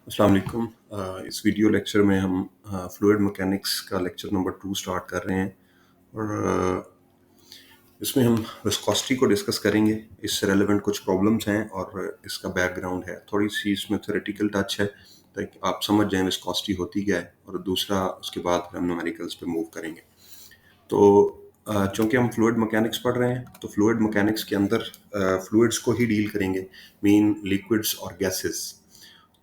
अस्सलाम वालेकुम। इस वीडियो लेक्चर में हम फ्लूइड मैकेनिक्स का लेक्चर नंबर 2 स्टार्ट कर रहे हैं और इसमें हम विस्कोसिटी को डिस्कस करेंगे। इससे रेलेवेंट कुछ प्रॉब्लम्स हैं और इसका बैकग्राउंड है। थोड़ी सी इसमें थ्योरेटिकल टच है ताकि आप समझ जाएं विस्कोसिटी होती क्या है, और दूसरा उसके बाद फिर हम न्यूमेरिकल्स पे मूव करेंगे। तो चूंकि हम फ्लूइड मैकेनिक्स पढ़ रहे हैं तो फ्लूइड मैकेनिक्स के अंदर फ्लूइड्स को ही डील करेंगे, मीन लिक्विड्स और गैसेस।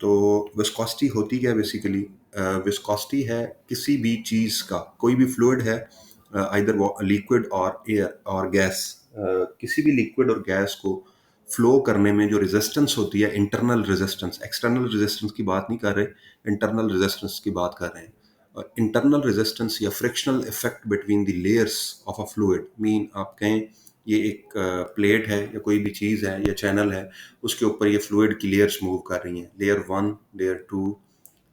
तो विस्कोसिटी होती क्या है बेसिकली? विस्कोसिटी है किसी भी चीज़ का, कोई भी फ्लूइड है, आइदर लिक्विड और एयर और गैस, किसी भी लिक्विड और गैस को फ्लो करने में जो रेजिस्टेंस होती है, इंटरनल रेजिस्टेंस, एक्सटर्नल रेजिस्टेंस की बात नहीं कर रहे, इंटरनल रेजिस्टेंस की बात कर रहे हैं। इंटरनल रेजिस्टेंस या frictional effect between the layers of a fluid, mean आप कहें ये एक प्लेट है या कोई भी चीज़ है या चैनल है, उसके ऊपर ये फ्लूइड की लेयर्स मूव कर रही हैं, layer 1, layer 2,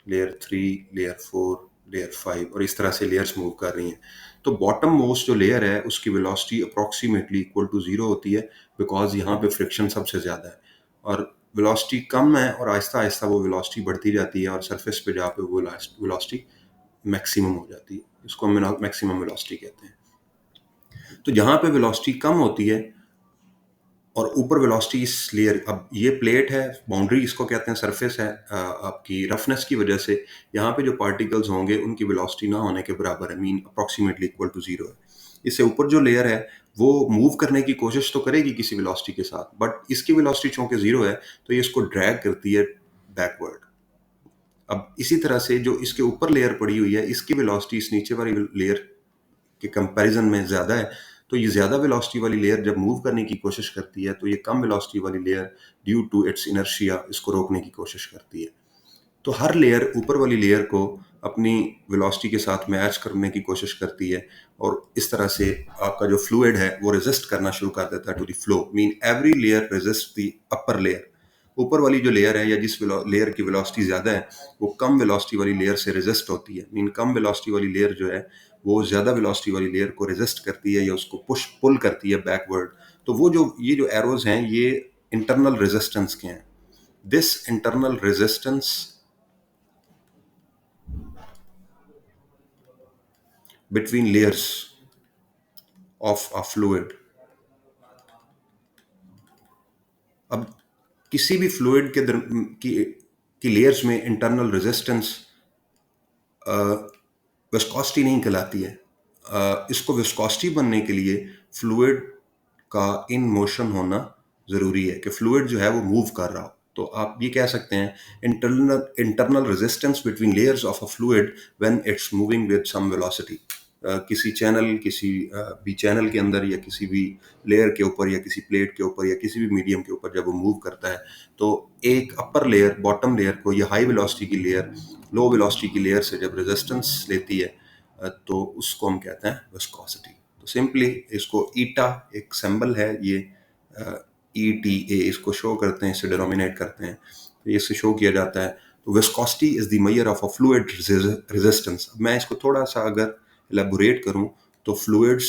layer 3, layer 4, layer 5, और इस तरह से लेयर्स मूव कर रही हैं। तो बॉटम मोस्ट जो लेयर है उसकी velocity approximately equal to zero होती है, बिकॉज यहाँ पे फ्रिक्शन सबसे ज़्यादा है, और वेलोसिटी कम है और आहिस्ता आहिस्ता वो वेलोसिटी बढ़ती जाती है और सरफेस पे जहाँ पे वो वेलोसिटी मैक्सिमम हो जाती है, इसको हम मैक्सिमम वेलोसिटी कहते हैं। तो जहाँ पे वेलोसिटी कम होती है और ऊपर वेलोसिटी इस लेयर, अब ये प्लेट है, बाउंड्री इसको कहते हैं, सरफेस है, आपकी रफनेस की वजह से यहाँ पे जो पार्टिकल्स होंगे उनकी वेलोसिटी ना होने के बराबर है, mean approximately equal to zero है। इससे ऊपर जो लेयर है वो मूव करने की कोशिश तो करेगी किसी वेलोसिटी के साथ, बट इसकी वेलोसिटी चूंकि जीरो है तो ये इसको ड्रैग करती है बैकवर्ड। अब इसी तरह से जो इसके ऊपर लेयर पड़ी हुई है इसकी वेलोसिटी इस नीचे वाली लेयर के कंपैरिजन में ज़्यादा है, तो ये ज़्यादा वेलोसिटी वाली लेयर जब मूव करने की कोशिश करती है तो ये कम वेलोसिटी वाली layer due to its inertia इसको रोकने की कोशिश करती है। तो हर लेयर ऊपर वाली लेयर को अपनी वेलोसिटी के साथ मैच करने की कोशिश करती है, और इस तरह से आपका जो फ्लूइड है वो रेजिस्ट करना शुरू कर देता है to the flow, mean every layer resist the upper layer. ऊपर वाली जो लेयर है या जिस लेयर की वेलोसिटी ज़्यादा है वो कम वेलोसिटी वाली लेयर से रेजिस्ट होती है, मीन कम वेलोसिटी वाली लेयर जो है वो ज़्यादा वेलोसिटी वाली लेयर को रेजिस्ट करती है या उसको पुश पुल करती है बैकवर्ड। तो वो जो ये जो एरोज हैं ये इंटरनल रेजिस्टेंस के हैं। This internal resistance between layers of a fluid। अब किसी भी फ्लूइड के की लेयर्स में इंटरनल रेजिस्टेंस विस्कोसिटी नहीं कहलाती है। इसको विस्कोसिटी बनने के लिए फ्लूइड का इन मोशन होना ज़रूरी है कि फ्लूइड जो है वो मूव कर रहा हो। तो आप ये कह सकते हैं internal internal resistance between layers of a fluid when it's moving with some velocity. किसी चैनल, किसी भी चैनल के अंदर या किसी भी लेयर के ऊपर या किसी प्लेट के ऊपर या किसी भी मीडियम के ऊपर जब वो मूव करता है तो एक अपर लेयर बॉटम लेयर को या हाई वेलोसिटी की लेयर लो वेलोसिटी की लेयर से जब रेजिस्टेंस लेती है तो उसको हम कहते हैं विस्कोसिटी। तो सिंपली इसको ईटा एक सिंबल है, ये ई टी ए इसको शो करते हैं, इससे डिनोमिनेट करते हैं, तो इससे शो किया जाता है। तो viscosity is the measure of a fluid resistance. मैं इसको थोड़ा सा अगर एलेबोरेट करूं तो fluids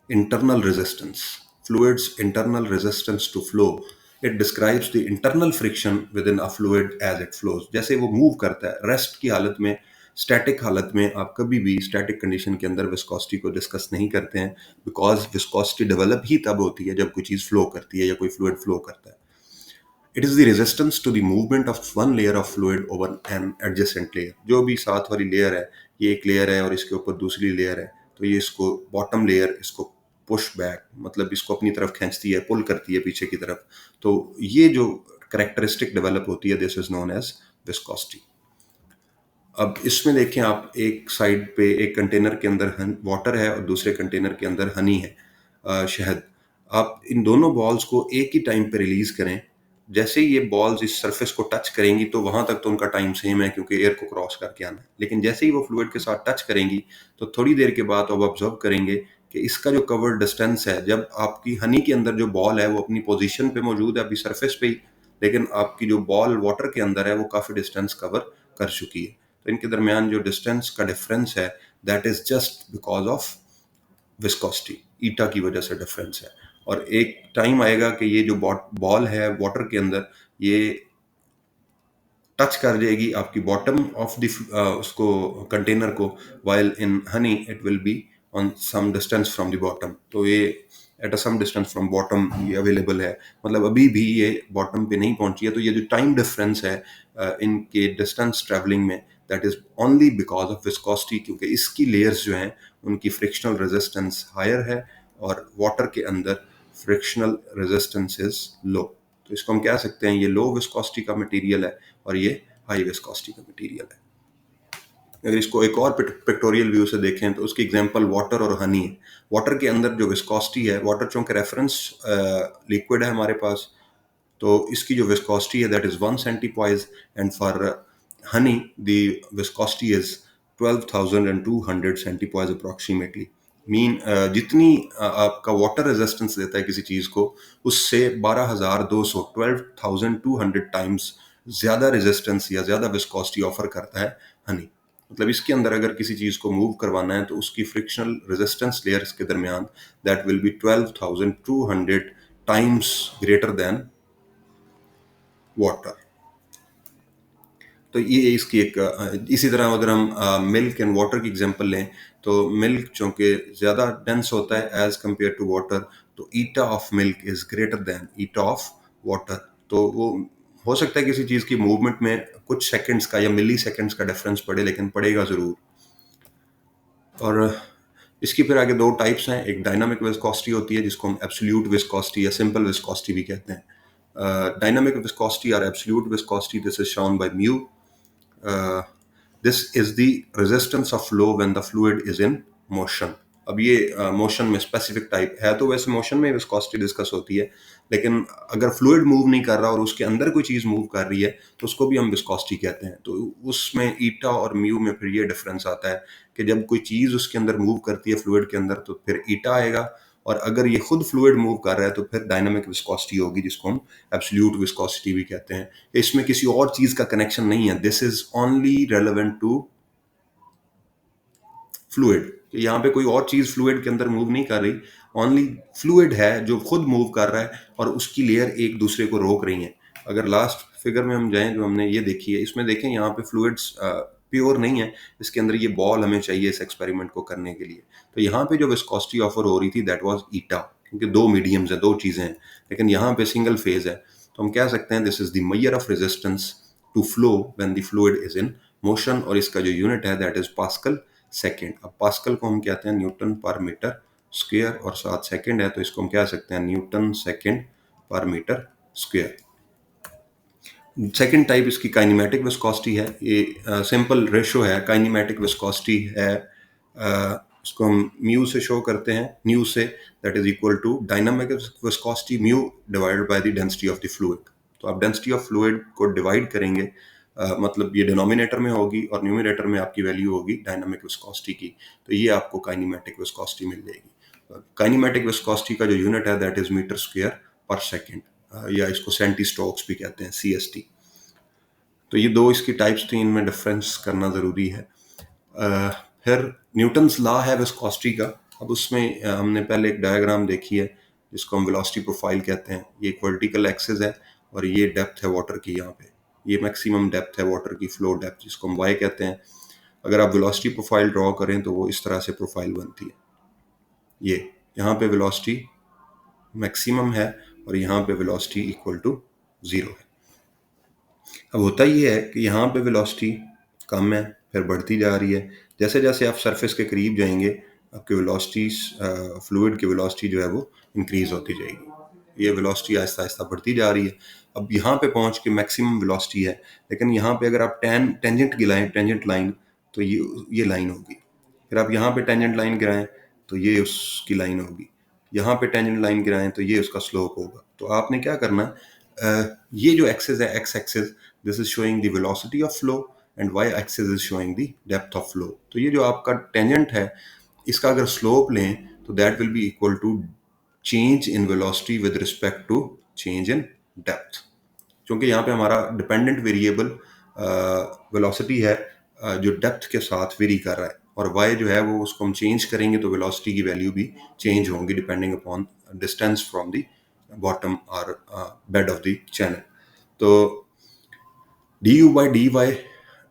internal resistance, fluid's internal resistance to flow, it describes the internal friction within a fluid as it flows। जैसे वो मूव करता है रेस्ट की हालत में, स्टैटिक हालत में आप कभी भी स्टैटिक कंडीशन के अंदर विस्कोसिटी को डिस्कस नहीं करते हैं, बिकॉज विस्कोसिटी डेवलप ही तब होती है जब कोई चीज़ फ्लो करती है या कोई फ्लूइड फ्लो करता है। It is the resistance to the movement of one layer of fluid over an adjacent layer. जो भी साथ वाली लेयर है, ये एक लेयर है और इसके ऊपर दूसरी लेयर है, तो ये इसको बॉटम लेयर इसको पुश बैक, मतलब इसको अपनी तरफ खींचती है, पुल करती है पीछे की तरफ। तो ये जो करेक्टरिस्टिक डेवलप होती है this is known as viscosity. अब इसमें देखें आप, एक साइड पे एक कंटेनर के अंदर वाटर है और दूसरे कंटेनर के अंदर हनी है, शहद। आप इन दोनों बॉल्स को एक ही टाइम पे रिलीज करें, जैसे ही ये बॉल्स इस सरफेस को टच करेंगी तो वहां तक तो उनका टाइम सेम है क्योंकि एयर को क्रॉस करके आना है, लेकिन जैसे ही वो फ्लूइड के साथ टच करेंगी तो थोड़ी देर के बाद आप ऑब्जर्व करेंगे कि इसका जो कवर्ड डिस्टेंस है, जब आपकी हनी के अंदर जो बॉल है वो अपनी पोजीशन पे मौजूद है अभी सरफेस पे ही, लेकिन आपकी जो बॉल वाटर के अंदर है वो काफ़ी डिस्टेंस कवर कर चुकी है। तो इनके दरमियान जो डिस्टेंस का डिफरेंस है that is just because of viscosity, eta की वजह से डिफरेंस है। और एक टाइम आएगा कि ये जो बॉल है वाटर के अंदर, ये टच कर जाएगी आपकी बॉटम ऑफ द उसको कंटेनर को, while in honey it will be on some distance from the bottom. तो ये at a some distance from bottom ये अवेलेबल है, मतलब अभी भी ये बॉटम पे नहीं पहुंची है। तो ये जो टाइम डिफरेंस है इनके डिस्टेंस ट्रैवलिंग में, that is only because of viscosity, क्योंकि इसकी लेयर्स जो हैं उनकी फ्रिक्शनल रेजिस्टेंस हायर है और वाटर के अंदर फ्रिक्शनल रेजिस्टेंस इज लो। तो इसको हम कह सकते हैं ये लो विस्कोसिटी का मटेरियल है और ये हाई विस्कोसिटी का मटेरियल है। अगर इसको एक और पिक्टोरियल व्यू से देखें तो उसकी एग्जांपल वाटर और हनी है। वाटर के अंदर जो विस्कोसिटी है, वाटर चूंकि रेफरेंस लिक्विड है हमारे पास, तो इसकी जो विस्कोसिटी है that is 1 centipoise, and for honey the viscosity is 12,200 centipoise approximately. Mean जितनी आपका वाटर रेजिस्टेंस देता है किसी चीज को, उससे 12,200 12,200 टाइम्स ज्यादा रेजिस्टेंस या ज्यादा विस्कोसिटी ऑफर करता है हनी। मतलब इसके अंदर अगर किसी चीज को मूव करवाना है तो उसकी फ्रिक्शनल रेजिस्टेंस लेयर्स के दरमियान that will B 12,200 times greater than water. तो ये इसकी एक इसी तरह अगर हम मिल्क एंड वाटर की एग्जांपल लें, तो मिल्क चूंकि ज़्यादा डेंस होता है एज कंपेयर टू वाटर, तो eta of milk is greater than eta of water. तो वो हो सकता है किसी चीज़ की मूवमेंट में कुछ सेकंड्स का या मिली सेकंड्स का डिफरेंस पड़े, लेकिन पड़ेगा ज़रूर। और इसकी फिर आगे दो टाइप्स हैं। एक डायनामिक विस्कोसिटी होती है जिसको हम एब्सोल्यूट विस्कोसिटी या सिंपल विस्कोसिटी भी कहते हैं। डायनामिक विस्कोसिटी और absolute viscosity, this is shown by mu. This is the resistance of flow when the fluid is in motion. अब ये मोशन में स्पेसिफिक टाइप है, तो वैसे मोशन में विस्कोसिटी डिस्कस होती है, लेकिन अगर फ्लूइड मूव नहीं कर रहा और उसके अंदर कोई चीज़ मूव कर रही है तो उसको भी हम विस्कोसिटी कहते हैं। तो उसमें ईटा और म्यू में फिर ये डिफरेंस आता है कि जब कोई चीज़ उसके अंदर मूव करती है फ्लूइड के अंदर तो फिर ईटा आएगा, और अगर ये खुद फ्लूइड मूव कर रहा है तो फिर डायनामिक विस्कोसिटी होगी, जिसको हम एब्सोल्यूट विस्कोसिटी भी कहते हैं। इसमें किसी और चीज़ का कनेक्शन नहीं है, this is only relevant to fluid. यहाँ पे कोई और चीज फ्लूइड के अंदर मूव नहीं कर रही, ओनली फ्लूइड है जो खुद मूव कर रहा है और उसकी लेयर एक दूसरे को रोक रही है। अगर लास्ट फिगर में हम जाएं जो हमने ये देखी है, इसमें देखें यहाँ पे फ्लूइड्स प्योर नहीं है, इसके अंदर ये बॉल हमें चाहिए इस एक्सपेरिमेंट को करने के लिए। तो यहाँ पे जो विस्कोसिटी ऑफर हो रही थी दैट वाज ईटा, क्योंकि दो मीडियम्स है, दो चीजें हैं, लेकिन यहाँ पे सिंगल फेज है। तो हम कह सकते हैं this is the measure of resistance to flow when the fluid is in motion, और इसका जो यूनिट है दैट इज पास्कल सेकेंड। अब पास्कल को हम कहते हैं न्यूटन पर मीटर स्क्वायर, और साथ सेकेंड है तो इसको हम कह सकते हैं Newton second per metre square. Second type इसकी काइनेमेटिक विस्कोसिटी है, ये सिंपल रेशो है, काइनेमेटिक विस्कोसिटी है। इसको हम म्यू से शो करते हैं, न्यू से, that is equal to dynamic viscosity mu divided by the density of the fluid. तो आप डेंसिटी ऑफ फ्लूइड को डिवाइड करेंगे, मतलब ये डिनोमिनेटर में होगी और न्यूमिनेटर में आपकी वैल्यू होगी डायनामिक विस्कोसिटी की, तो ये आपको काइनेमेटिक विस्कोसिटी मिल जाएगी। काइनेमेटिक विस्कोसिटी का जो यूनिट है दैट इज मीटर स्क्वायर पर सेकेंड, या इसको सेंटी स्ट्रोक्स भी कहते हैं, CST। तो ये दो इसकी टाइप्स थी, इनमें डिफरेंस करना ज़रूरी है। फिर न्यूटन्स लॉ है विस्कोसिटी का। अब उसमें हमने पहले एक डायग्राम देखी है जिसको हम वेलोसिटी प्रोफाइल कहते हैं। ये एक वर्टिकल एक्सिस है और ये डेप्थ है वाटर की, यहाँ पे ये मैक्सिमम डेप्थ है वाटर की, फ्लो डेप्थ, जिसको हम y कहते हैं। अगर आप वेलोसिटी प्रोफाइल ड्रॉ करें तो वो इस तरह से प्रोफाइल बनती है। ये यहाँ पे वेलोसिटी मैक्सिमम है और यहाँ पे वेलोसिटी इक्वल टू 0 है। अब होता ये है कि यहाँ पे वेलोसिटी कम है, फिर बढ़ती जा रही है। जैसे जैसे आप सरफेस के करीब जाएंगे आपकी वेलोसिटी, फ्लूइड की वेलोसिटी जो है वो इंक्रीज होती जाएगी। ये वेलोसिटी आहिस्ता आहिस्ता बढ़ती जा रही है। अब यहाँ पे पहुँच के मैक्सिमम वेलोसिटी है, लेकिन यहाँ पे अगर आप टेंजेंट गिराएं, टेंजेंट लाइन, तो ये लाइन होगी। फिर आप यहाँ पे टेंजेंट लाइन गिराएं तो ये उसकी लाइन होगी। यहाँ पे टेंजेंट लाइन गिराएं तो ये उसका स्लोप होगा। तो आपने क्या करना है, ये जो एक्सिस है, x axis, this is showing the velocity of flow and y axis is showing the depth of flow. तो ये जो आपका टेंजेंट है, इसका अगर स्लोप लें तो that will be equal to change in velocity with respect to change in depth. क्योंकि यहाँ पे हमारा डिपेंडेंट वेरिएबल वेलोसिटी है जो डेप्थ के साथ वेरी कर रहा है, और y जो है वो उसको हम चेंज करेंगे तो वेलोसिटी की वैल्यू भी चेंज होंगी depending upon distance from the bottom और बेड ऑफ द चैनल। तो d u by d y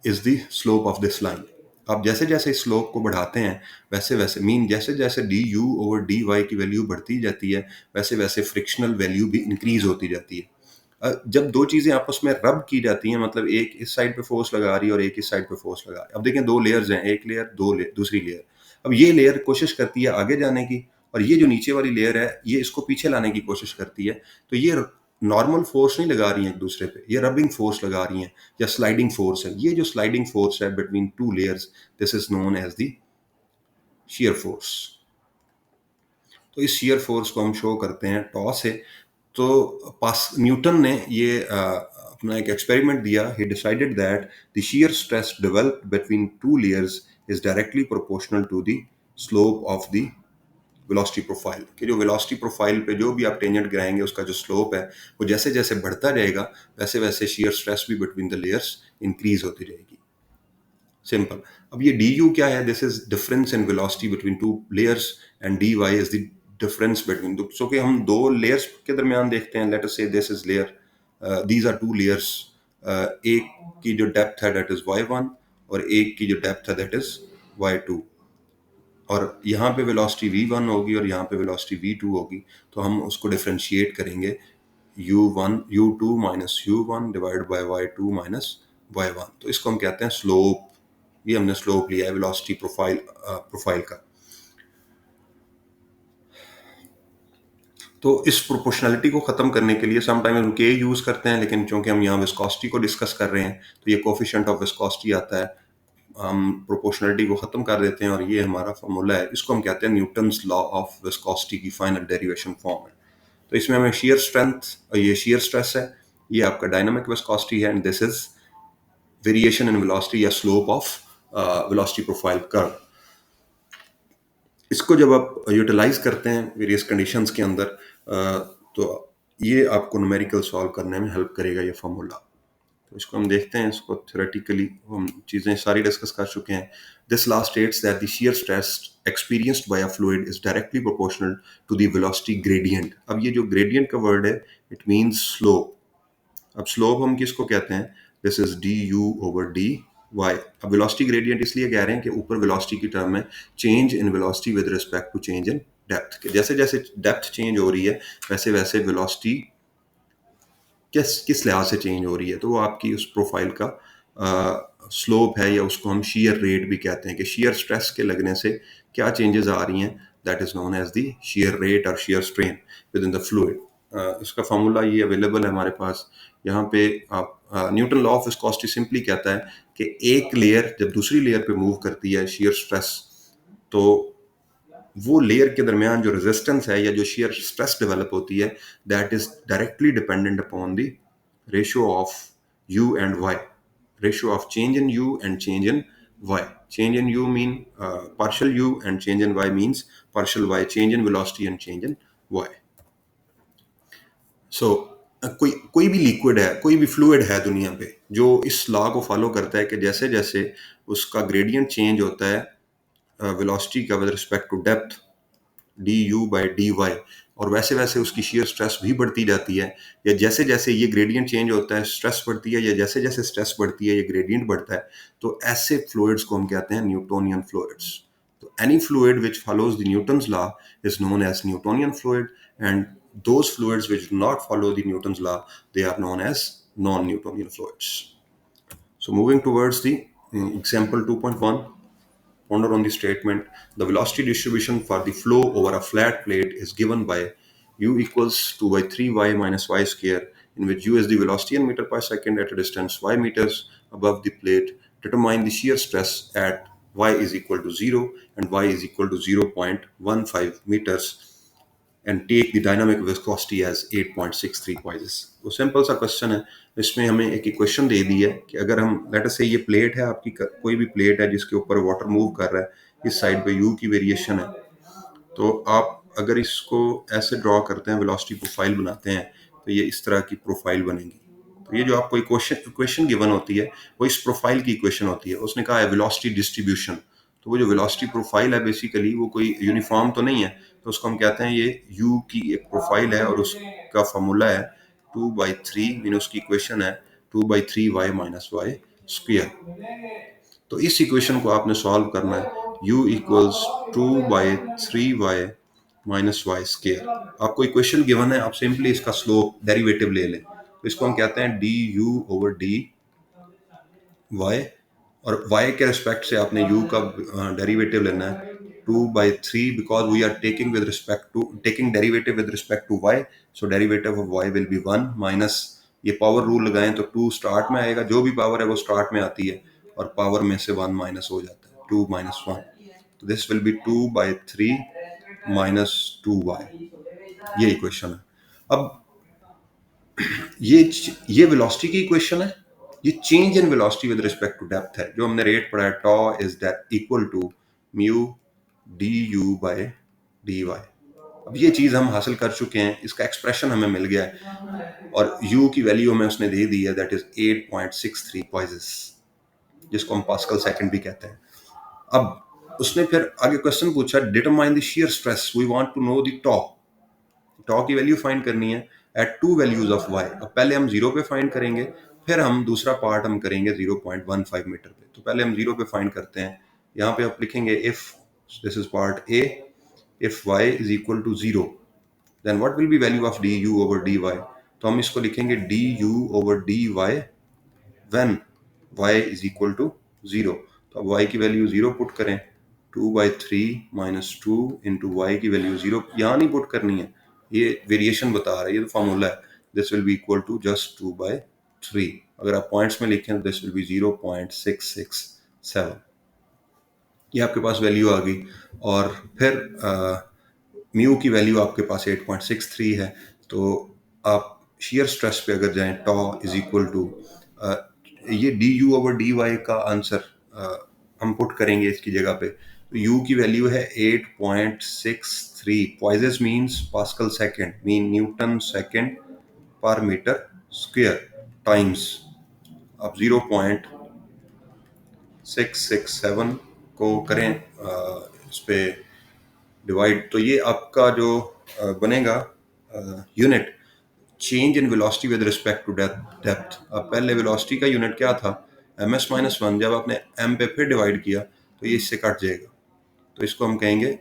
is the slope of this line. आप जैसे जैसे इस स्लोप को बढ़ाते हैं वैसे वैसे मीन जैसे जैसे d u over d y की वैल्यू बढ़ती जाती है वैसे वैसे फ्रिक्शनल वैल्यू भी इंक्रीज होती जाती है। जब दो चीजें आपस में रब की जाती हैं, मतलब एक इस साइड पे फोर्स लगा रही है और एक इस साइड पे फोर्स लगा रही है। अब देखें दो लेयर्स हैं, एक लेयर दूसरी लेयर। अब ये लेयर कोशिश करती है आगे जाने की और ये जो नीचे वाली लेयर है ये इसको पीछे लाने की कोशिश करती है। तो ये नॉर्मल फोर्स नहीं लगा रही है एक दूसरे पे, ये रबिंग फोर्स लगा रही हैं या स्लाइडिंग फोर्स है। ये जो स्लाइडिंग फोर्स है between two layers, this is known as the shear force. तो इस shear फोर्स को हम शो करते हैं टॉ से। तो पास न्यूटन ने ये अपना एक एक्सपेरिमेंट दिया। ही decided that the shear stress developed between two layers is directly proportional to the slope of the velocity profile. कि जो वेलोसिटी प्रोफाइल पे जो भी आप टेंजेंट गिराएंगे उसका जो स्लोप है वो जैसे जैसे बढ़ता जाएगा वैसे वैसे shear स्ट्रेस भी बिटवीन द लेयर्स इंक्रीज होती जाएगी। सिंपल। अब ये डी यू क्या है? This is difference in velocity between two layers and d y is the difference between दो। सो कि हम दो लेयर्स के दरमियान देखते हैं। Let us say this is layer, these are two layers. एक की जो डेप्थ है दैट इज y1 और एक की जो डेप्थ है दैट इज y2। और यहाँ पे वेलोसिटी v1 होगी और यहाँ पे वेलोसिटी v2 होगी। तो हम उसको डिफरेंशिएट करेंगे u2 minus u1 divide by y2 minus y1। तो इसको हम कहते हैं स्लोप। ये हमने स्लोप लिया है वेलोसिटी प्रोफाइल का। तो इस प्रोपोर्शनलिटी को ख़त्म करने के लिए समटाइम हम के यूज़ करते हैं, लेकिन चूंकि हम यहाँ विस्कोसिटी को डिस्कस कर रहे हैं तो ये कोफिशिएंट ऑफ विस्कोसिटी आता है। हम प्रोपोर्शनलिटी को ख़त्म कर देते हैं और ये हमारा फार्मूला है। इसको हम कहते हैं न्यूटन्स लॉ ऑफ विस्कोसिटी की फाइनल डेरिवेशन फॉर्म है। तो इसमें हमें शियर स्ट्रेंथ, ये शियर स्ट्रेस है, ये आपका डायनामिक विस्कोसिटी है and this is variation in velocity या slope of velocity profile curve. इसको जब आप यूटिलाइज करते हैं वेरियस कंडीशंस के अंदर तो ये आपको न्यूमेरिकल सॉल्व करने में हेल्प करेगा ये फार्मूला। तो इसको हम देखते हैं, इसको थ्योरेटिकली हम चीज़ें सारी डिस्कस कर चुके हैं। This law states that the shear stress experienced by a fluid is directly proportional to the velocity gradient. अब ये जो ग्रेडियंट का वर्ड है इट मींस स्लोप। अब स्लोप हम किसको कहते हैं? This is d u over d y. अब वेलोसिटी ग्रेडियंट इसलिए कह रहे हैं कि ऊपर वेलोसिटी की टर्म में change in velocity with respect to change in depth. जैसे जैसे डेप्थ चेंज हो रही है वैसे वैसे वेलोसिटी किस किस लिहाज से चेंज हो रही है। तो वो आपकी उस प्रोफाइल का स्लोप है, या उसको हम शीयर रेट भी कहते हैं कि शीयर स्ट्रेस के लगने से क्या चेंजेस आ रही हैं। That is known as the shear rate और shear strain within the fluid. इसका फार्मूला ये अवेलेबल है हमारे पास। यहाँ पे आप newton law of viscosity simply कहता है कि एक लेयर जब दूसरी लेयर पे मूव करती है शीयर स्ट्रेस, तो वो लेयर के दरमियान जो रेजिस्टेंस है या जो शेयर स्ट्रेस डेवलप होती है that is directly dependent upon the ratio of u and y. Ratio of change in u and change in y. Change in u mean partial u and change in y means partial y, change in velocity and change in y। सो कोई कोई भी liquid है, कोई भी fluid है दुनिया पे जो इस लॉ को फॉलो करता है कि जैसे जैसे उसका ग्रेडियंट चेंज होता है वेलोसिटी का with respect to depth d u by d y, और वैसे वैसे उसकी shear स्ट्रेस भी बढ़ती जाती है। या जैसे जैसे ये ग्रेडियंट चेंज होता है स्ट्रेस बढ़ती है, या जैसे जैसे स्ट्रेस बढ़ती है ये ग्रेडियंट बढ़ता है। तो ऐसे फ्लूइड्स को हम कहते हैं न्यूटोनियन फ्लूइड्स। तो any fluid which follows the Newton's law is known as Newtonian fluid, and those fluids which do not follow the Newton's law, they are known as non-Newtonian fluids. So moving towards the example 2.1, ponder on the statement: the velocity distribution for the flow over a flat plate is given by u equals 2 by 3y minus y square, in which u is the velocity in meter per second at a distance y meters above the plate. Determine the shear stress at y is equal to 0 and y is equal to 0.15 meters and take the dynamic viscosity as 8.63 poises. वो simple सा question है। इसमें हमें एक equation दे दी है कि अगर हम लेट अस से ये प्लेट है आपकी, कोई भी प्लेट है जिसके ऊपर वाटर मूव कर रहा है, इस साइड पे यू की वेरिएशन है। तो आप अगर इसको ऐसे ड्रॉ करते हैं, वेलोसिटी प्रोफाइल बनाते हैं, तो ये इस तरह की प्रोफाइल बनेगी। तो ये जो आपको इक्वेशन गिवन होती है वो इस प्रोफाइल की इक्वेशन होती है। उसने कहा है वेलोसिटी डिस्ट्रीब्यूशन। तो वो जो वेलोसिटी प्रोफाइल है बेसिकली वो कोई यूनिफॉर्म तो नहीं है, तो उसको हम कहते हैं ये u की एक प्रोफाइल है और उसका फॉर्मूला है 2 by 3 मीन उसकी इक्वेशन है 2/3y माइनस वाई स्क्वेयर। तो इस इक्वेशन को आपने सॉल्व करना है। u equals 2/3y minus y square. आपको इक्वेशन गिवन है, आप सिंपली इसका स्लोप डेरिवेटिव ले लें। तो इसको हम कहते हैं du/dy, और y के रिस्पेक्ट से आपने u का डेरिवेटिव लेना है 2/3, because we are taking derivative with respect to y, so derivative of y will be 1 minus, ये पावर रूल लगाएं तो 2 स्टार्ट में आएगा, जो भी पावर है वो स्टार्ट में आती है, और पावर में से 1 माइनस हो जाता है, 2 माइनस 1, तो this will B 2/3 minus 2y। ये इक्वेशन है। अब ये वेलोसिटी की इक्वेशन है, ये change in velocity with respect to depth है, जो हमने रेट पढ़ा है, tau is that equal to mu d u by d y. अब ये चीज हम हासिल कर चुके हैं, इसका एक्सप्रेशन हमें मिल गया है, और u की वैल्यू हमें उसने दे दी है, दैट इज 8.63 पॉइजेस, जिसको हम पास्कल सेकंड भी कहते हैं। अब उसने फिर आगे क्वेश्चन पूछा, determine the shear stress, we want to know the tau. Tau की वैल्यू फाइंड करनी है at two values of y। अब पहले हम 0 पे फाइंड करेंगे, फिर हम दूसरा पार्ट हम करेंगे 0.15 मीटर पे। तो पहले हम 0 पे फाइंड करते हैं। यहाँ पे आप लिखेंगे if, this is part A, if y is equal to 0, then what will be value of du/dy। तो हम इसको लिखेंगे du/dy when y is equal to 0। तो अब y की वैल्यू 0 पुट करें, 2/3 माइनस 2 इंटू वाई की वैल्यू 0 यहाँ नहीं पुट करनी है, ये वेरिएशन बता रहा है, ये तो फॉर्मूला है। This will be equal to just 2/3। अगर आप पॉइंट्स में लिखें तो दिस विल बी 0.667। ये आपके पास वैल्यू आ गई, और फिर म्यू की वैल्यू आपके पास 8.63 है। तो आप शेयर स्ट्रेस पे अगर जाएं, टॉ इज इक्वल टू, ये du/dy का आंसर हम पुट करेंगे इसकी जगह पे। तो u की वैल्यू है 8.63, poises means pascal second, mean newton second per metre square, times आप 0.667 को करें इस पे डिवाइड, तो ये आपका जो बनेगा unit change in velocity with respect to depth. अब पहले वेलोसिटी का यूनिट क्या था, ms-1, जब आपने m पे फिर डिवाइड किया तो ये इससे कट जाएगा, तो इसको हम कहेंगे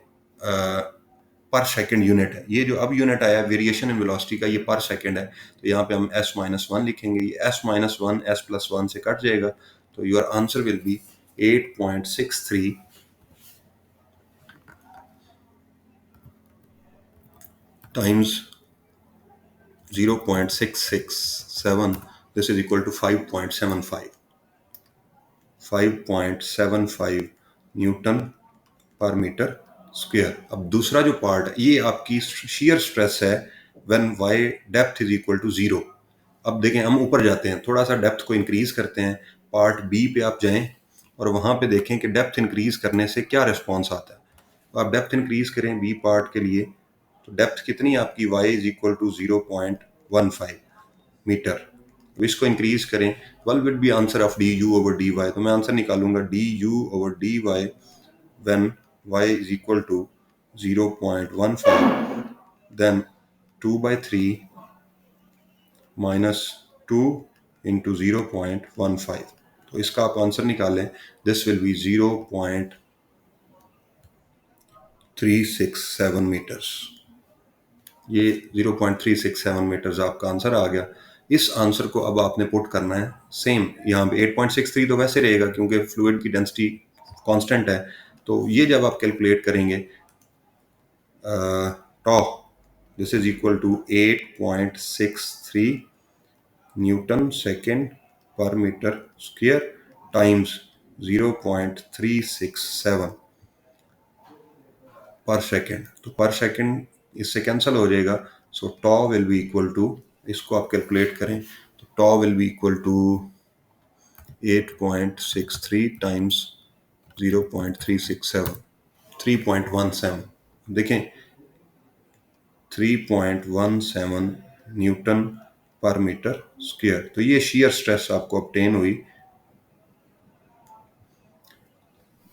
पर सेकंड यूनिट है। ये जो अब यूनिट आया वेरिएशन इन वेलोसिटी का, ये पर सेकंड है, तो यहाँ पे हम s-1 लिखेंगे, ये s-1 s+1 से कट जाएगा, तो your answer will be 8.63 times 0.667, this is equal to 5.75 newton per metre square. अब दूसरा जो पार्ट है, ये आपकी शियर स्ट्रेस है when y depth is equal to 0। अब देखें, हम ऊपर जाते हैं, थोड़ा सा डेप्थ को इंक्रीज करते हैं, पार्ट बी पे आप जाएं और वहां पे देखें कि डेप्थ इंक्रीज करने से क्या रिस्पॉन्स आता है। तो आप डेप्थ इंक्रीज करें बी पार्ट के लिए, तो डेप्थ कितनी आपकी y is equal to 0.15 metre. तो इसको इंक्रीज करें, वल will be answer of du/dy। तो मैं आंसर निकालूंगा du/dy when y is equal to 0.15, then 2/3 minus 2 into 0.15। तो इसका आप आंसर निकालें, दिस विल बी 0.367 मीटर्स। ये 0.367 मीटर्स आपका आंसर आ गया। इस आंसर को अब आपने पुट करना है सेम यहाँ पे। 8.63 तो वैसे रहेगा क्योंकि फ्लूइड की डेंसिटी कांस्टेंट है, तो ये जब आप कैलकुलेट करेंगे tau, this is equal to 8.63 newton second per metre square times 0.367 per second. तो पर सेकेंड इससे कैंसिल हो जाएगा, so tau will be equal to, इसको आप कैलकुलेट करें तो tau will be equal to 8.63 times 0.367, 3.17। देखें 3.17 न्यूटन पर मीटर स्क्वायर। तो ये शियर स्ट्रेस आपको ऑब्टेन हुई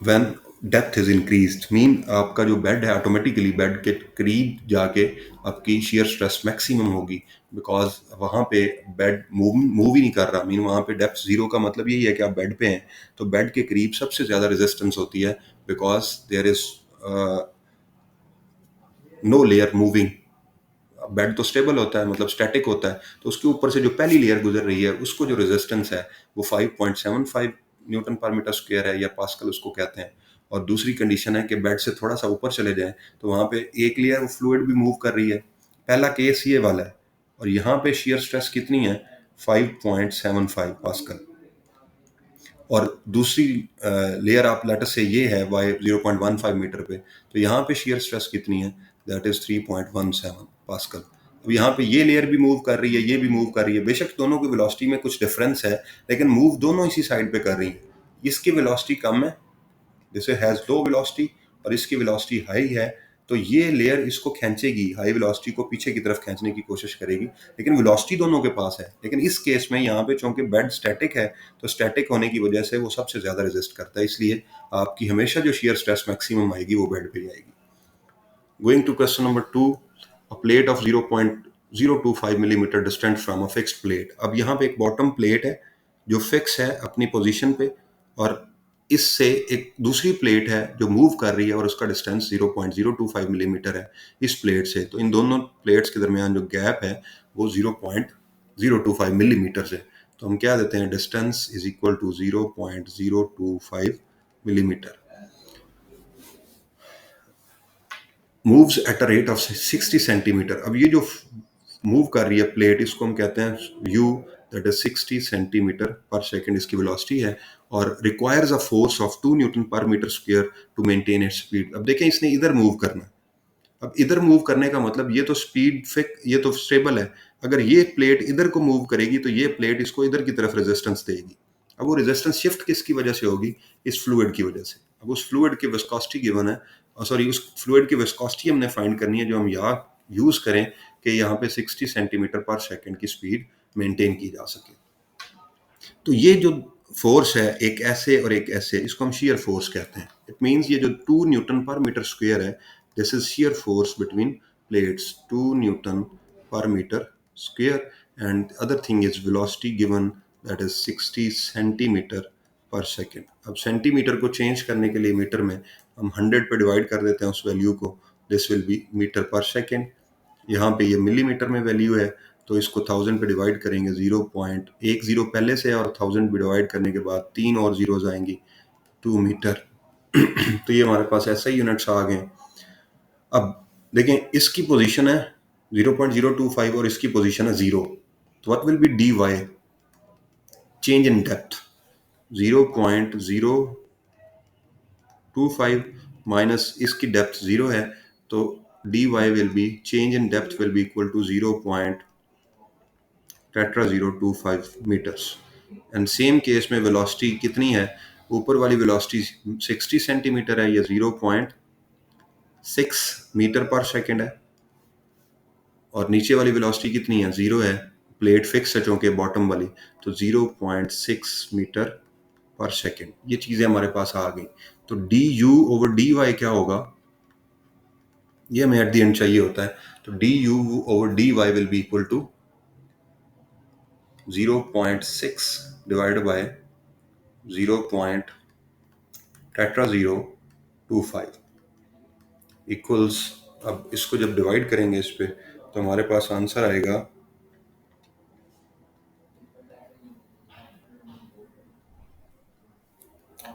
when depth is increased mean आपका जो बेड है ऑटोमेटिकली बेड के करीब जाके आपकी शियर स्ट्रेस मैक्सिमम होगी, बिकॉज वहाँ पे बेड मूव ही नहीं कर रहा। मीन वहाँ पे डेप्थ जीरो का मतलब यही है कि आप बेड पे हैं, तो बेड के करीब सबसे ज़्यादा रेजिस्टेंस होती है, because there is no layer moving. Bed तो स्टेबल होता है, मतलब स्टैटिक होता है, तो उसके ऊपर से जो पहली लेयर गुजर रही है उसको जो रेजिस्टेंस है वो 5.75 न्यूटन पर मीटर स्क्वायर है, या पास्कल उसको कहते हैं। और दूसरी कंडीशन है कि बेड से थोड़ा सा ऊपर चले जाएं तो वहाँ पे एक लेयर फ्लूइड भी मूव कर रही है। पहला केस ये वाला है, और यहाँ पे शियर स्ट्रेस कितनी है, 5.75 पास्कल। और दूसरी लेयर आप लेटर से ये है वाई 0.15 मीटर पे, तो यहाँ पे शियर स्ट्रेस कितनी है, दैट इज 3.17 पास्कल। अब यहाँ पे ये लेयर भी मूव कर रही है, ये भी मूव कर रही है, बेशक दोनों की वेलोसिटी में कुछ डिफरेंस है, लेकिन मूव दोनों इसी साइड पे कर रही है। इसकी वेलोसिटी कम है, जैसे हैज लो वेलोसिटी, और इसकी वेलोसिटी हाई है, तो ये लेयर इसको खींचेगी, हाई वेलोसिटी को पीछे की तरफ खींचने की कोशिश करेगी, लेकिन वेलोसिटी दोनों के पास है। लेकिन इस केस में यहाँ पे चूंकि बेड स्टैटिक है, तो स्टैटिक होने की वजह से वो सबसे ज्यादा रेजिस्ट करता है, इसलिए आपकी हमेशा जो शियर स्ट्रेस मैक्सिमम आएगी वो बेड पे आएगी। Going to question number 2, a plate of 0.025 millimeter distant from a fixed plate। अब यहाँ पे एक बॉटम प्लेट है जो फिक्स है अपनी पोजीशन पे, और इससे एक दूसरी प्लेट है जो मूव कर रही है और उसका डिस्टेंस 0.025 मिलीमीटर है इस प्लेट से। तो इन दोनों प्लेट्स के दरमियान जो गैप है वो 0.025 मिलीमीटर है। तो हम क्या देते हैं, distance is equal to 0.025 millimetre. Moves at a rate of 60 centimetre. अब ये जो मूव कर रही है प्लेट, इसको हम कहते हैं u, that is 60 centimetre per second इसकी वेलोसिटी है, और requires a force of 2 newton per metre square to maintain its speed. अब देखें इसने इधर मूव करना है, अब इधर मूव करने का मतलब ये तो स्पीड फिक, ये तो स्टेबल है। अगर ये प्लेट इधर को मूव करेगी तो ये प्लेट इसको इधर की तरफ रेजिस्टेंस देगी। अब वो रेजिस्टेंस शिफ्ट किसकी वजह से होगी, इस फ्लूइड की वजह से। अब उस फ्लूइड की विस्कोसिटी गिवन है, सॉरी उस फ्लूइड की विस्कोसिटी हमने फाइंड करनी है, जो हम यहाँ यूज करें कि यहाँ पे 60 सेंटीमीटर पर सेकेंड की स्पीड मेंटेन की जा सके। तो ये जो फोर्स है एक ऐसे और एक ऐसे, इसको हम शियर फोर्स कहते हैं। इट मींस ये जो 2 न्यूटन पर मीटर स्क्वायर है, this is shear force between plates, 2 newton per metre square, and other thing is velocity given, that is 60 centimetre per second. अब सेंटीमीटर को चेंज करने के लिए मीटर में हम 100 पे डिवाइड कर देते हैं उस वैल्यू को, दिस विल बी मीटर पर सेकेंड। यहाँ पे ये मिलीमीटर में वैल्यू है, तो इसको 1000 पे डिवाइड करेंगे, 0.10 पहले से है, और 1000 पे डिवाइड करने के बाद 3 और जीरोज आएंगी, 2 मीटर। तो ये हमारे पास ऐसे ही यूनिट्स आ गए। अब देखें इसकी पोजीशन है 0.025 और इसकी पोजीशन है 0, तो what will be d y, change in depth, 0.025 minus इसकी डेप्थ 0 है, तो d y will be, change in depth will be equal to 0.025 metres. And same case में वेलोसिटी कितनी है, ऊपर वाली वेलोसिटी 60 सेंटीमीटर है, ये 0.6 मीटर पर सेकेंड है, और नीचे वाली वेलोसिटी कितनी है, 0 है, प्लेट फिक्स है चूंकि बॉटम वाली, तो 0.6 मीटर पर सेकेंड। ये चीजें हमारे पास आ गई। तो d u over d y क्या होगा, ये हमें एट द एंड चाहिए होता है। तो d u over d y will be equal to 0.6 divide by 0.025 equals. अब इसको जब डिवाइड करेंगे इस पे, तो हमारे पास आंसर आएगा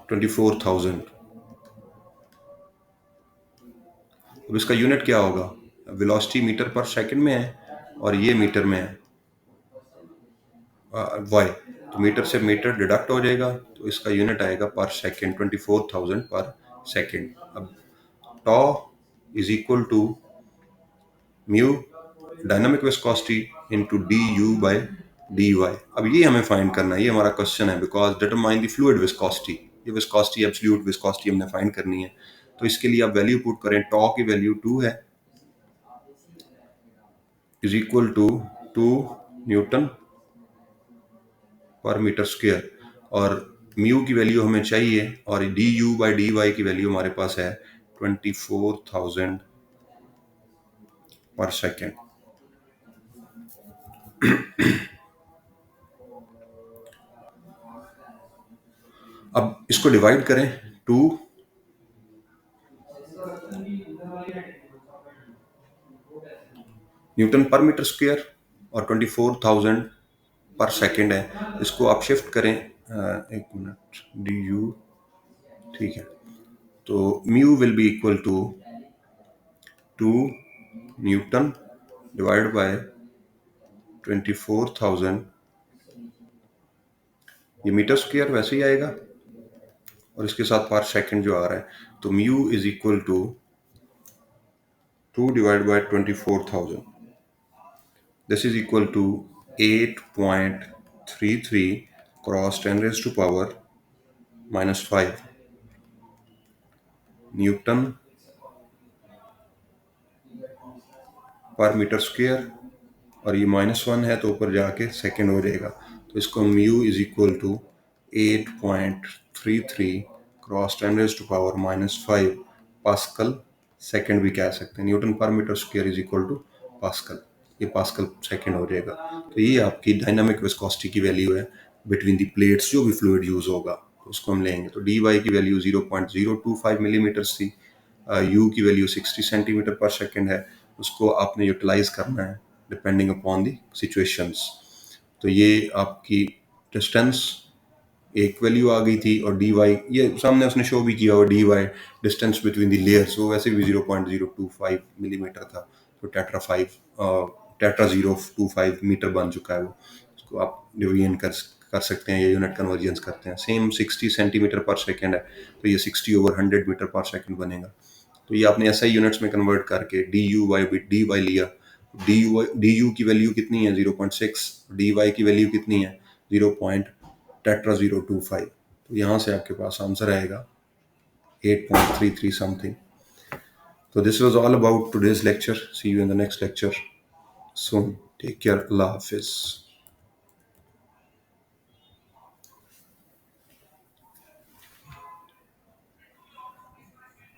24,000। अब इसका यूनिट क्या होगा, वेलोसिटी मीटर पर सेकंड में है और ये मीटर में है वाई, तो मीटर से मीटर डिडक्ट हो जाएगा, तो इसका यूनिट आएगा पर सेकंड, 24,000 पर सेकंड। अब tau is equal to mu dynamic viscosity into d u by d y. अब ये हमें फाइंड करना है, ये हमारा क्वेश्चन है, because determine the fluid viscosity. ये विस्कोसिटी एब्सोल्यूट विस्कोसिटी हमने फाइंड करनी है। तो इसके लिए आप वैल्यू पुट करें, टॉ की वैल्यू 2 है, is equal to 2 newton per metre square, और म्यू की वैल्यू हमें चाहिए और d u by d y की वैल्यू हमारे पास है 24,000 पर सेकेंड। अब इसको डिवाइड करें to Newton per metre square और 24,000 पर सेकेंड है। इसको आप शिफ्ट करें, एक मिनट, डी यू, ठीक है। तो mu will be equal to 2 newton divide by 24,000, ये मीटर स्क्वायर वैसे ही आएगा और इसके साथ पर सेकंड जो आ रहा है, तो mu is equal to 2 divide by 24,000, this is equal to 8.33 cross 10 raise to power -5 newton per metre square, और ये -1 है तो ऊपर जाके सेकंड हो जाएगा। तो इसको mu is equal to 8.33 cross 10 raise to power -5 pascal second भी कह सकते हैं। Newton per metre square is equal to pascal, ये पास्कल सेकंड हो जाएगा। तो ये आपकी डायनामिक विस्कोसिटी की वैल्यू है बिटवीन द प्लेट्स, जो भी फ्लूइड यूज होगा तो उसको हम लेंगे। तो डी वाई की वैल्यू 0.025 मिलीमीटर थी, यू की वैल्यू 60 सेंटीमीटर पर सेकंड है, उसको आपने यूटिलाइज करना है डिपेंडिंग अपॉन दी सिचुएशंस। तो ये आपकी डिस्टेंस एक वैल्यू आ गई थी, और डी वाई ये सामने उसने शो भी किया, और d y distance between the layers वो वैसे भी 0.025 मिलीमीटर था। तो टेट्रा 025 मीटर बन चुका है वो, उसको आप डिवीजन कर सकते हैं या यूनिट कन्वर्जन करते हैं। सेम 60 सेंटीमीटर पर सेकेंड है, तो ये 60/100 मीटर पर सेकेंड बनेगा। तो ये आपने ऐसा ही यूनिट्स में कन्वर्ट करके d u y d y लिया। डी यू की वैल्यू कितनी है 0.6, डी वाई की वैल्यू कितनी है 0.025। तो यहाँ से आपके पास आंसर आएगा 8.33 something. So this was all about today's lecture. See you in the next lecture soon. Take care. Allah Hafiz.